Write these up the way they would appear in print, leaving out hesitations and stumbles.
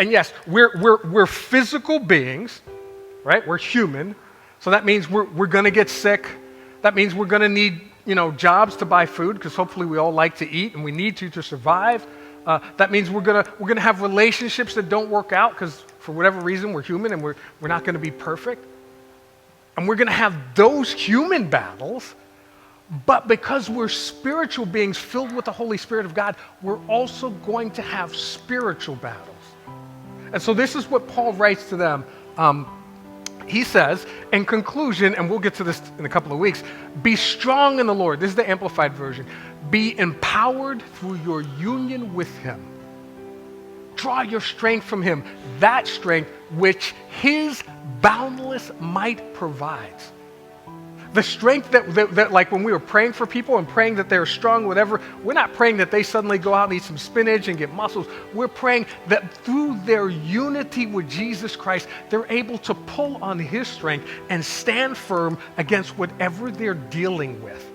And yes, we're physical beings, right? We're human. So that means we're going to get sick. That means we're going to need, jobs to buy food, because hopefully we all like to eat and we need to survive. That means we're gonna have relationships that don't work out because for whatever reason we're human and we're not going to be perfect. And we're going to have those human battles. But because we're spiritual beings filled with the Holy Spirit of God, we're also going to have spiritual battles. And so this is what Paul writes to them. He says, in conclusion, and we'll get to this in a couple of weeks, be strong in the Lord. This is the Amplified version. Be empowered through your union with Him. Draw your strength from Him, that strength which His boundless might provides. The strength that like when we were praying for people and praying that they're strong, whatever, we're not praying that they suddenly go out and eat some spinach and get muscles. We're praying that through their unity with Jesus Christ, they're able to pull on His strength and stand firm against whatever they're dealing with.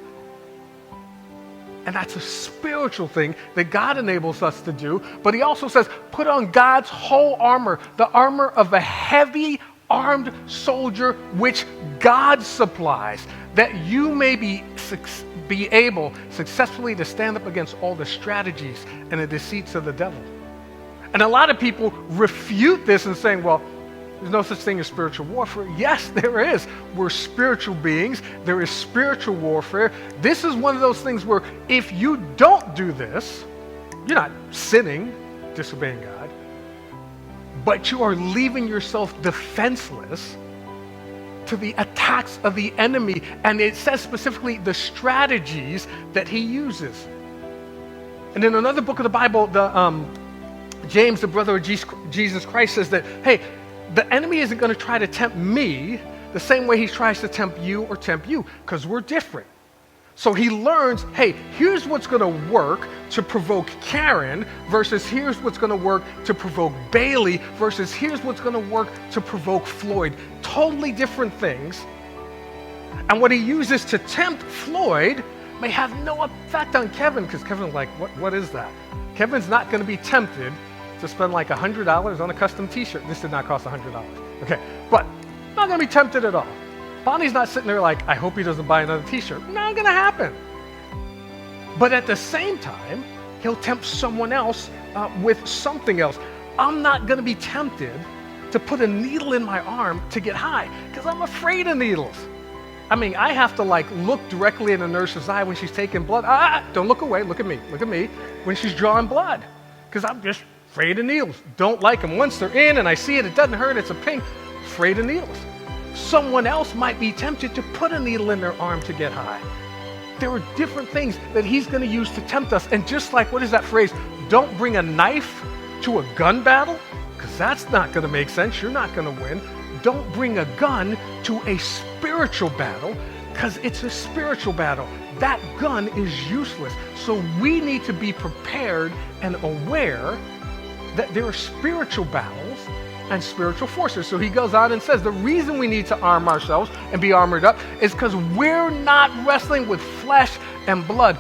And that's a spiritual thing that God enables us to do. But He also says, put on God's whole armor, the armor of a heavy armed soldier which God supplies, that you may be able successfully to stand up against all the strategies and the deceits of the devil. And a lot of people refute this and saying, well, there's no such thing as spiritual warfare. Yes, there is. We're spiritual beings. There is spiritual warfare. This is one of those things where if you don't do this, you're not sinning, disobeying God, but you are leaving yourself defenseless to the attacks of the enemy. And it says specifically the strategies that he uses. And in another book of the Bible, James, the brother of Jesus Christ, says that, hey, the enemy isn't going to try to tempt me the same way he tries to tempt you or tempt you, because we're different. So he learns, hey, here's what's going to work to provoke Karen versus here's what's going to work to provoke Bailey versus here's what's going to work to provoke Floyd. Totally different things. And what he uses to tempt Floyd may have no effect on Kevin, because Kevin's like, what is that? Kevin's not going to be tempted to spend like $100 on a custom t-shirt. This did not cost $100. Okay, but not going to be tempted at all. Bonnie's not sitting there like, I hope he doesn't buy another t-shirt. Not going to happen. But at the same time, he'll tempt someone else with something else. I'm not going to be tempted to put a needle in my arm to get high because I'm afraid of needles. I mean, I have to like look directly in a nurse's eye when she's taking blood. Don't look away. Look at me. When she's drawing blood, because I'm just afraid of needles. Don't like them. Once they're in and I see it, it doesn't hurt. It's a pain. Afraid of needles. Someone else might be tempted to put a needle in their arm to get high. There are different things that he's going to use to tempt us. And just like, what is that phrase? Don't bring a knife to a gun battle, because that's not going to make sense. You're not going to win. Don't bring a gun to a spiritual battle, because it's a spiritual battle. That gun is useless. So we need to be prepared and aware that there are spiritual battles and spiritual forces. So he goes on and says the reason we need to arm ourselves and be armored up is because we're not wrestling with flesh and blood.